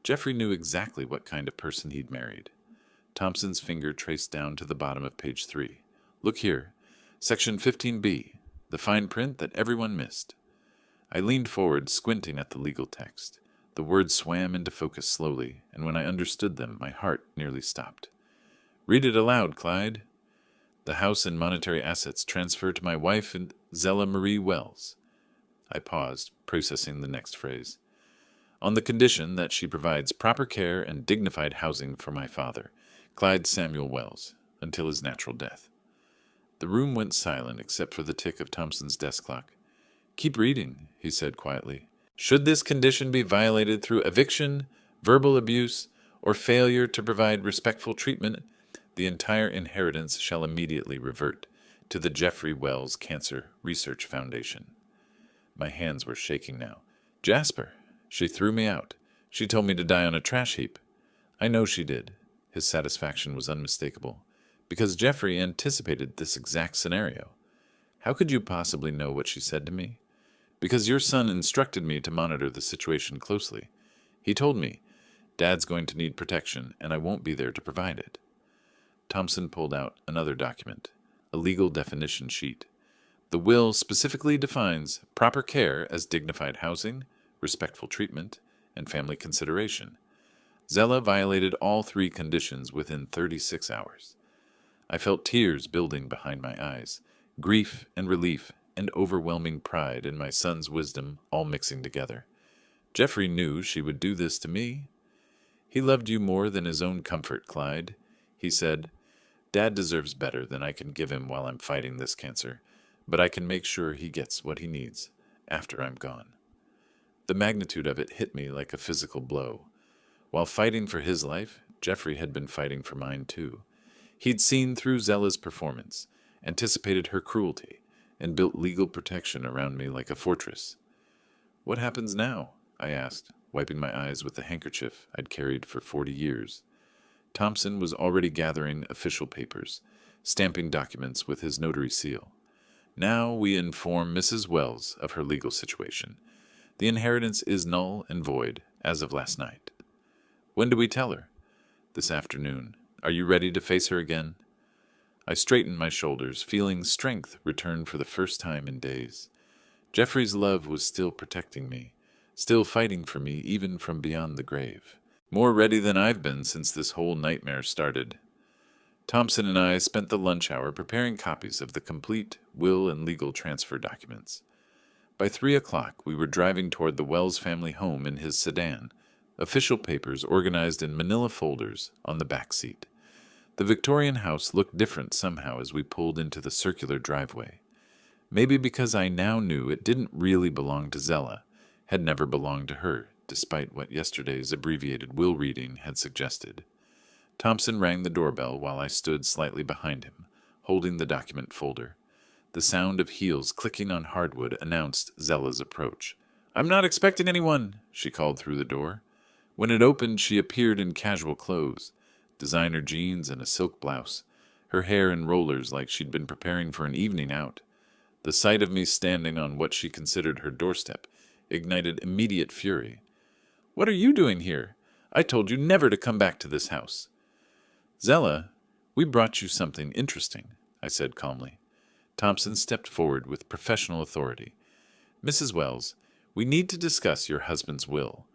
Jeffrey knew exactly what kind of person he'd married. Thompson's finger traced down to the bottom of page 3. "Look here, section 15B, the fine print that everyone missed." I leaned forward, squinting at the legal text. The words swam into focus slowly, and when I understood them, my heart nearly stopped. "Read it aloud, Clyde." "The house and monetary assets transfer to my wife and Zella Marie Wells." I paused, processing the next phrase. "On the condition that she provides proper care and dignified housing for my father, Clyde Samuel Wells, until his natural death." The room went silent except for the tick of Thompson's desk clock. "Keep reading," he said quietly. "Should this condition be violated through eviction, verbal abuse, or failure to provide respectful treatment, the entire inheritance shall immediately revert to the Jeffrey Wells Cancer Research Foundation." My hands were shaking now. "Jasper, she threw me out. She told me to die on a trash heap." "I know she did." His satisfaction was unmistakable. "Because Jeffrey anticipated this exact scenario." "How could you possibly know what she said to me?" "Because your son instructed me to monitor the situation closely. He told me, Dad's going to need protection, and I won't be there to provide it." Thompson pulled out another document, a legal definition sheet. "The will specifically defines proper care as dignified housing, respectful treatment, and family consideration. Zella violated all 3 conditions within 36 hours. I felt tears building behind my eyes, grief and relief and overwhelming pride in my son's wisdom all mixing together. Jeffrey knew she would do this to me. "He loved you more than his own comfort, Clyde," he said. "Dad deserves better than I can give him while I'm fighting this cancer, but I can make sure he gets what he needs after I'm gone." The magnitude of it hit me like a physical blow. While fighting for his life, Jeffrey had been fighting for mine too. He'd seen through Zella's performance, anticipated her cruelty, and built legal protection around me like a fortress. "What happens now?" I asked, wiping my eyes with the handkerchief I'd carried for 40 years. Thompson was already gathering official papers, stamping documents with his notary seal. "Now we inform Mrs. Wells of her legal situation. The inheritance is null and void as of last night." "When do we tell her?" "This afternoon. Are you ready to face her again?" I straightened my shoulders, feeling strength return for the first time in days. Jeffrey's love was still protecting me, still fighting for me even from beyond the grave. More ready than I've been since this whole nightmare started. Thompson and I spent the lunch hour preparing copies of the complete will and legal transfer documents. By 3 o'clock, we were driving toward the Wells family home in his sedan, official papers organized in manila folders on the back seat. The Victorian house looked different somehow as we pulled into the circular driveway. Maybe because I now knew it didn't really belong to Zella, had never belonged to her, despite what yesterday's abbreviated will reading had suggested. Thompson rang the doorbell while I stood slightly behind him, holding the document folder. The sound of heels clicking on hardwood announced Zella's approach. "I'm not expecting anyone," she called through the door. When it opened, she appeared in casual clothes, designer jeans and a silk blouse, her hair in rollers like she'd been preparing for an evening out. The sight of me standing on what she considered her doorstep ignited immediate fury. "What are you doing here? I told you never to come back to this house." "Zella, we brought you something interesting," I said calmly. Thompson stepped forward with professional authority. "Mrs. Wells, we need to discuss your husband's will.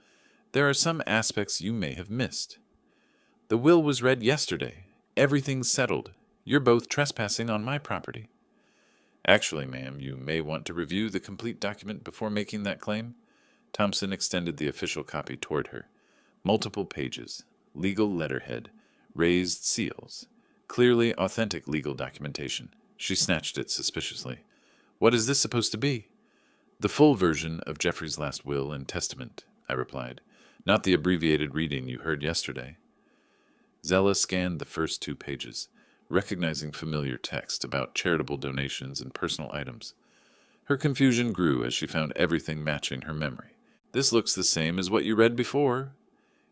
There are some aspects you may have missed. The will was read yesterday. Everything's settled. You're both trespassing on my property." "Actually, ma'am, you may want to review the complete document before making that claim." Thompson extended the official copy toward her. Multiple pages, legal letterhead, raised seals. Clearly authentic legal documentation. She snatched it suspiciously. "What is this supposed to be?" "The full version of Jeffrey's last will and testament," I replied. "Not the abbreviated reading you heard yesterday." Zella scanned the first 2 pages, recognizing familiar text about charitable donations and personal items. Her confusion grew as she found everything matching her memory. "This looks the same as what you read before."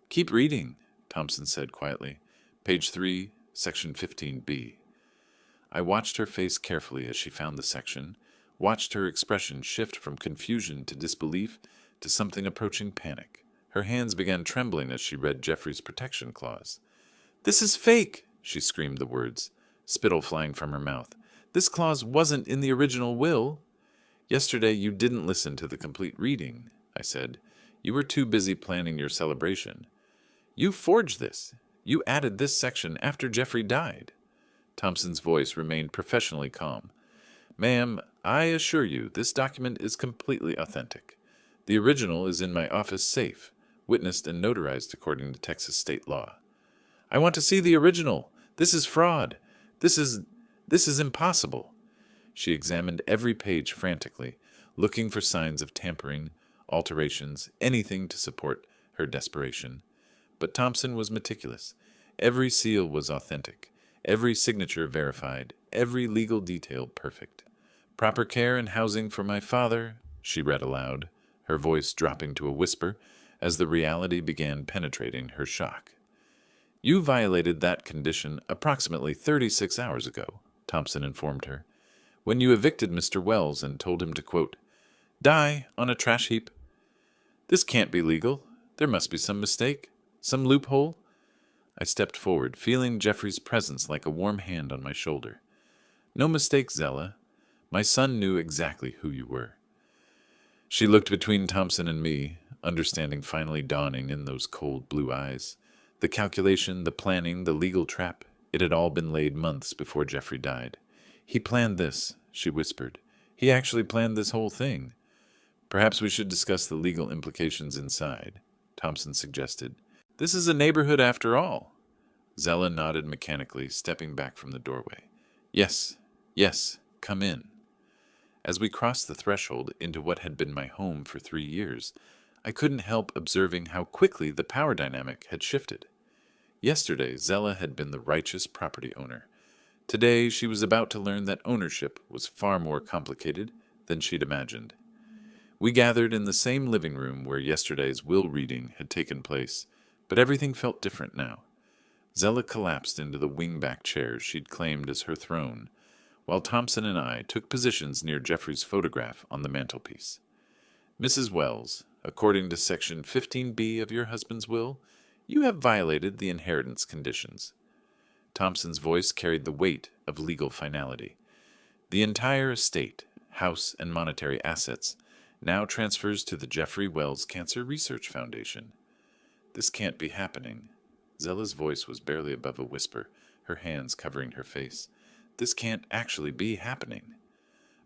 "Keep reading," Thompson said quietly. "Page 3, section 15B. I watched her face carefully as she found the section, watched her expression shift from confusion to disbelief to something approaching panic. Her hands began trembling as she read Jeffrey's protection clause. "This is fake!" She screamed the words, spittle flying from her mouth. "This clause wasn't in the original will." "Yesterday you didn't listen to the complete reading," I said. "You were too busy planning your celebration." "You forged this. You added this section after Jeffrey died." Thompson's voice remained professionally calm. "Ma'am, I assure you this document is completely authentic. The original is in my office safe, witnessed and notarized according to Texas state law." "I want to see the original. This is fraud. This is impossible." She examined every page frantically, looking for signs of tampering, alterations, anything to support her desperation. But Thompson was meticulous. Every seal was authentic, every signature verified, every legal detail perfect. "Proper care and housing for my father," she read aloud, her voice dropping to a whisper as the reality began penetrating her shock. "You violated that condition approximately 36 hours ago," Thompson informed her, "when you evicted Mr. Wells and told him to, quote, die on a trash heap. This can't be legal. There must be some mistake, some loophole." I stepped forward, feeling Jeffrey's presence like a warm hand on my shoulder. "No mistake, Zella. My son knew exactly who you were." She looked between Thompson and me, understanding finally dawning in those cold blue eyes. The calculation, the planning, the legal trap, it had all been laid months before Jeffrey died. "He planned this," she whispered. "He actually planned this whole thing." "Perhaps we should discuss the legal implications inside," Thompson suggested. "This is a neighborhood after all." Zella nodded mechanically, stepping back from the doorway. Yes, come in." As we crossed the threshold into what had been my home for 3 years, I couldn't help observing how quickly the power dynamic had shifted. Yesterday, Zella had been the righteous property owner. Today, she was about to learn that ownership was far more complicated than she'd imagined. We gathered in the same living room where yesterday's will reading had taken place, but everything felt different now. Zella collapsed into the wingback chair she'd claimed as her throne, while Thompson and I took positions near Jeffrey's photograph on the mantelpiece. "Mrs. Wells, according to Section 15B of your husband's will, you have violated the inheritance conditions." Thompson's voice carried the weight of legal finality. "The entire estate, house, and monetary assets now transfers to the Jeffrey Wells Cancer Research Foundation." "This can't be happening." Zella's voice was barely above a whisper, her hands covering her face. "This can't actually be happening.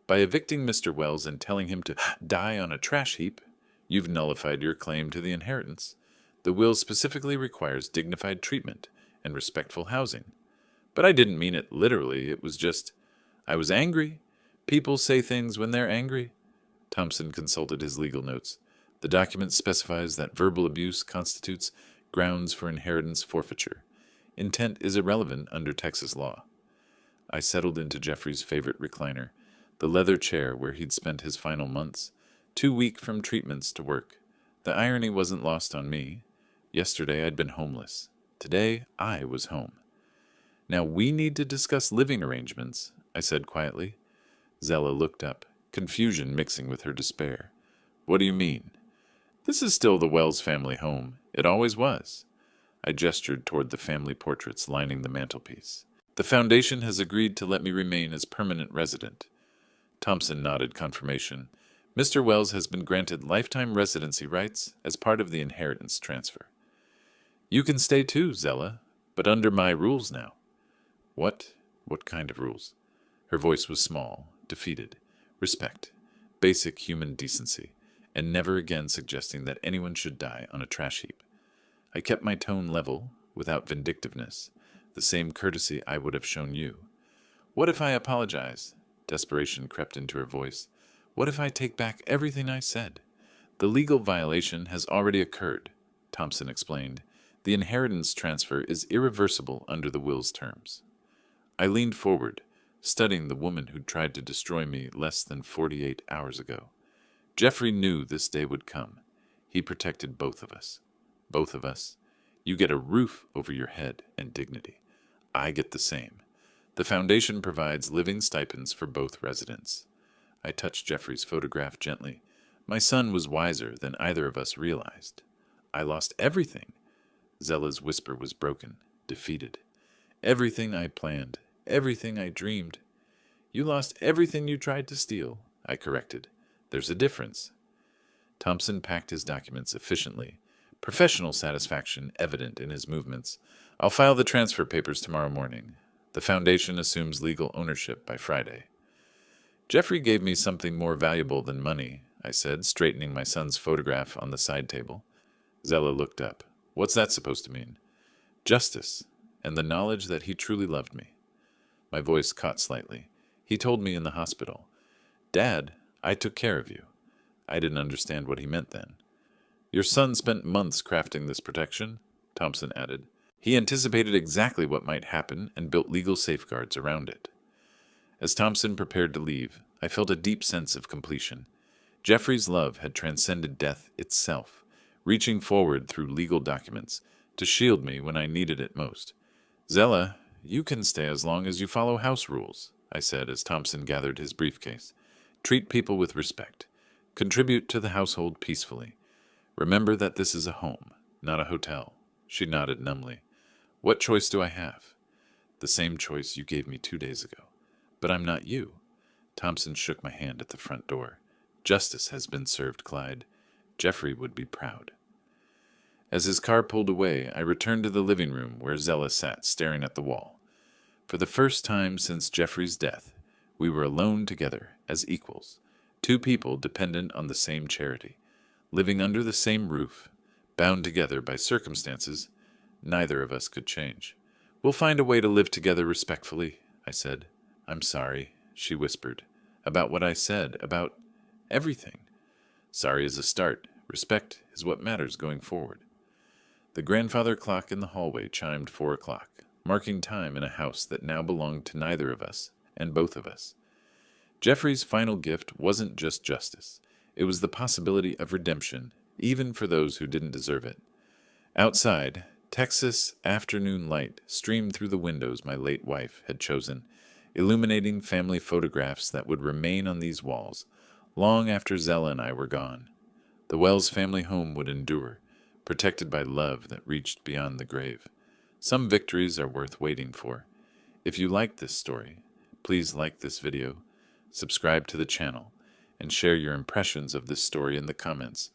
By evicting Mr. Wells and telling him to die on a trash heap, you've nullified your claim to the inheritance. The will specifically requires dignified treatment and respectful housing. But I didn't mean it literally. It was just, I was angry. People say things when they're angry." Thompson consulted his legal notes. "The document specifies that verbal abuse constitutes grounds for inheritance forfeiture. Intent is irrelevant under Texas law." I settled into Jeffrey's favorite recliner, the leather chair where he'd spent his final months, too weak from treatments to work. The irony wasn't lost on me. Yesterday I'd been homeless. Today I was home. "Now we need to discuss living arrangements," I said quietly. Zella looked up, confusion mixing with her despair. What do you mean? This is still the Wells family home. It always was. I gestured toward the family portraits lining the mantelpiece. The foundation has agreed to let me remain as permanent resident. Thompson nodded confirmation. Mr. Wells has been granted lifetime residency rights as part of the inheritance transfer. You can stay too, Zella, but under my rules now. What? What kind of rules? Her voice was small, defeated. Respect, basic human decency, and never again suggesting that anyone should die on a trash heap. I kept my tone level, without vindictiveness, the same courtesy I would have shown you. What if I apologize? Desperation crept into her voice. What if I take back everything I said? The legal violation has already occurred, Thompson explained. The inheritance transfer is irreversible under the will's terms. I leaned forward, studying the woman who'd tried to destroy me less than 48 hours ago. Jeffrey knew this day would come. He protected both of us. Both of us. You get a roof over your head and dignity. I get the same. The foundation provides living stipends for both residents. I touched Jeffrey's photograph gently. My son was wiser than either of us realized. I lost everything. Zella's whisper was broken, defeated. Everything I planned, everything I dreamed. You lost everything you tried to steal, I corrected. There's a difference. Thompson packed his documents efficiently, professional satisfaction evident in his movements. I'll file the transfer papers tomorrow morning. The foundation assumes legal ownership by Friday. Jeffrey gave me something more valuable than money, I said, straightening my son's photograph on the side table. Zella looked up. What's that supposed to mean? Justice, and the knowledge that he truly loved me. My voice caught slightly. He told me in the hospital, Dad, I took care of you. I didn't understand what he meant then. Your son spent months crafting this protection, Thompson added. He anticipated exactly what might happen and built legal safeguards around it. As Thompson prepared to leave, I felt a deep sense of completion. Jeffrey's love had transcended death itself, reaching forward through legal documents to shield me when I needed it most. Zella, you can stay as long as you follow house rules, I said as Thompson gathered his briefcase. Treat people with respect. Contribute to the household peacefully. Remember that this is a home, not a hotel. She nodded numbly. What choice do I have? The same choice you gave me 2 days ago. But I'm not you. Thompson shook my hand at the front door. Justice has been served, Clyde. Jeffrey would be proud. As his car pulled away, I returned to the living room where Zella sat staring at the wall. For the first time since Jeffrey's death, we were alone together as equals, two people dependent on the same charity, living under the same roof, bound together by circumstances neither of us could change. We'll find a way to live together respectfully, I said. I'm sorry, she whispered, about what I said, about everything. Sorry is a start. Respect is what matters going forward. The grandfather clock in the hallway chimed 4 o'clock, marking time in a house that now belonged to neither of us, and both of us. Jeffrey's final gift wasn't just justice. It was the possibility of redemption, even for those who didn't deserve it. Outside, Texas afternoon light streamed through the windows my late wife had chosen, illuminating family photographs that would remain on these walls long after Zella and I were gone. The Wells family home would endure, protected by love that reached beyond the grave. Some victories are worth waiting for. If you liked this story, please like this video, subscribe to the channel, and share your impressions of this story in the comments.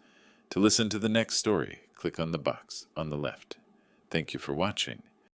To listen to the next story, click on the box on the left. Thank you for watching.